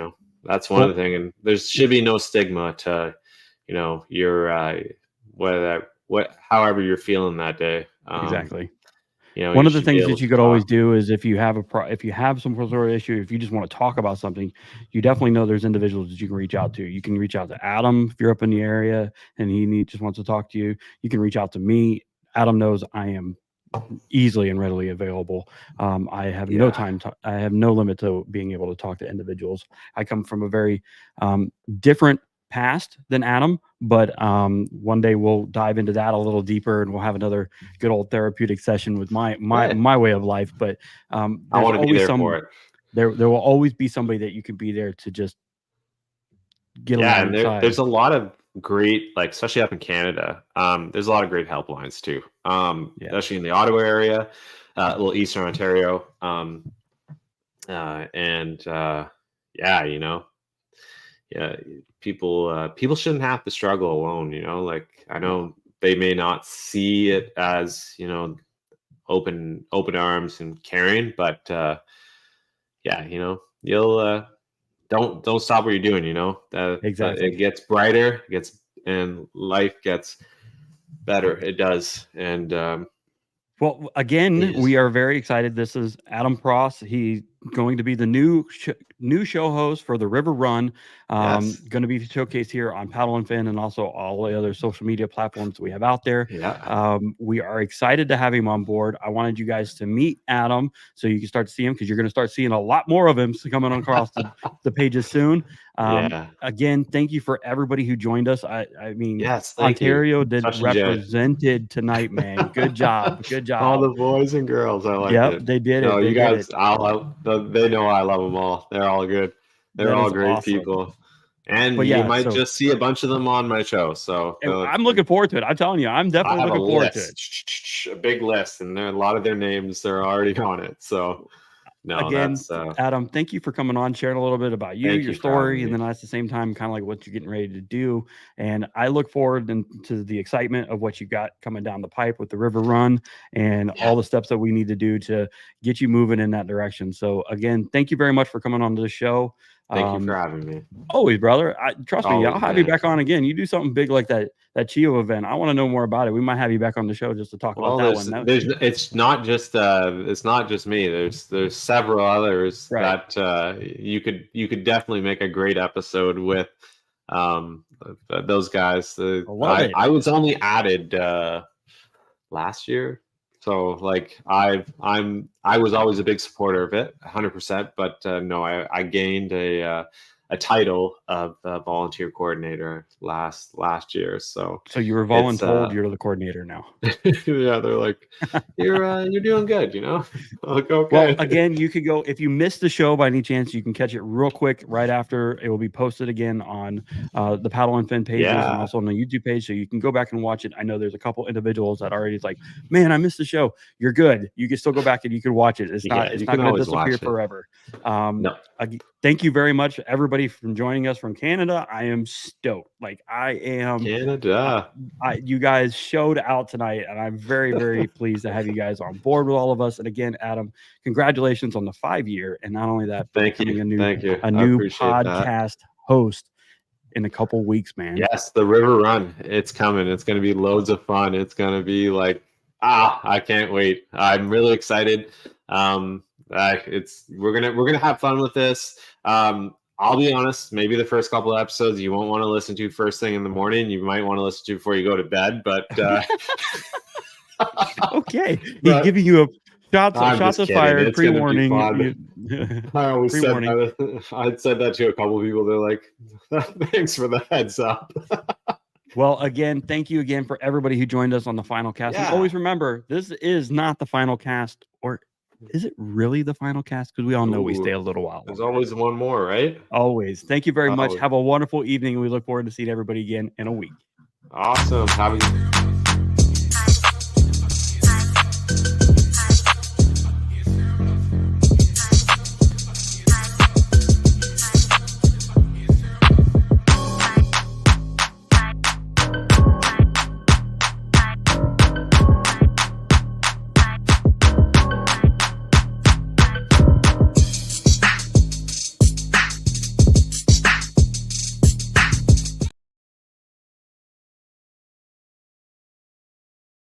that's one of the things. And there should be no stigma to, your, however you're feeling that day. Exactly. You One of the should be things able that to you could always talk. do is if you have if you have some sort of issue, if you just want to talk about something, you definitely know there's individuals that you can reach out to. You can reach out to Adam if you're up in the area and just wants to talk to you. You can reach out to me. Adam knows I am easily and readily available. I have no time. I have no limit to being able to talk to individuals. I come from a very different past than Adam, but one day we'll dive into that a little deeper, and we'll have another good old therapeutic session with my way of life. But I there's want to be always there for it. there will always be somebody that you can be there to just get Yeah, along and your side. there's a lot of great, like, especially up in Canada. There's a lot of great helplines too. Especially in the Ottawa area, a little Eastern Ontario. Yeah, yeah, people shouldn't have to struggle alone. Like, I know they may not see it as, open arms and caring, but yeah, you'll don't stop what you're doing. Exactly. It gets brighter, and life gets better. It does. And Well, again, we are very excited. This is Adam Pross. He's going to be the new show host for the River Run. yes, Going to be showcased here on Paddle and Fin and also all the other social media platforms we have out there. yeah, We are excited to have him on board. I wanted you guys to meet Adam so you can start to see him because you're going to start seeing a lot more of him coming across the pages soon. yeah. Again, thank you for everybody who joined us. I mean, Yes, thank Ontario you. did Especially Jay. represented tonight, man. Good job. Good job. All the boys and girls, I like Yep, it. they did No, it. They you did guys, it. they know I love them all. They're all good. They're That all is great awesome. people. And But you yeah, might so just see a bunch of them on my show. So I'm looking forward to it. I'm telling you, I'm I definitely have a looking forward to it. list, a big list, and a lot of their names, they're already on it. So no, Again, that's Adam, thank you for coming on, sharing a little bit about you, thank your you for having story, and me. then at the same time, kind of like what you're getting ready to do. And I look forward to the excitement of what you got coming down the pipe with the River Run and all the steps that we need to do to get you moving in that direction. So again, thank you very much for coming on to the show. Thank you for having me. Always, brother. Trust me, I'll Always, have you man. back on again. You do something big like that Chio event. I want to know more about it. We might have you back on the show just to talk about that one. It's not just me. There's several others Right. that you could definitely make a great episode with those guys. I love it. I was only added last year, so like I was always a big supporter of it, 100%. But no, I gained a title of volunteer coordinator last year. So you were voluntold. You're the coordinator now. yeah, they're like, you're doing good, Like, okay. Well, again, you could go if you missed the show by any chance, you can catch it real quick right after. It will be posted again on the Paddle and Fin pages and also on the YouTube page, so you can go back and watch it. I know there's a couple individuals that already like, man, I missed the show. You're good. You can still go back and you can watch it. It's not going to disappear forever. No. Thank you very much, everybody, from joining us from Canada. I am stoked. Like I am. Canada. You guys showed out tonight, and I'm very, very pleased to have you guys on board with all of us. And again, Adam, congratulations on the 5-year, and not only that, but becoming a new podcast host in a couple weeks, man. Yes, the River Run. It's coming. It's going to be loads of fun. It's going to be like, I can't wait. I'm really excited. We're gonna have fun with this. I'll be honest, maybe the first couple of episodes you won't want to listen to first thing in the morning. You might want to listen to before you go to bed, but okay. He's giving you a shots of fire, pre-warning. I always said that. I'd said that to a couple of people. They're like, thanks for the heads up. Well, again, thank you again for everybody who joined us on the final cast. And always remember, this is not the final cast, or is it really the final cast? Because we all know we stay a little while. There's always one more, right? Always. Thank you very much. Have a wonderful evening. We look forward to seeing everybody again in a week. Awesome. Have a good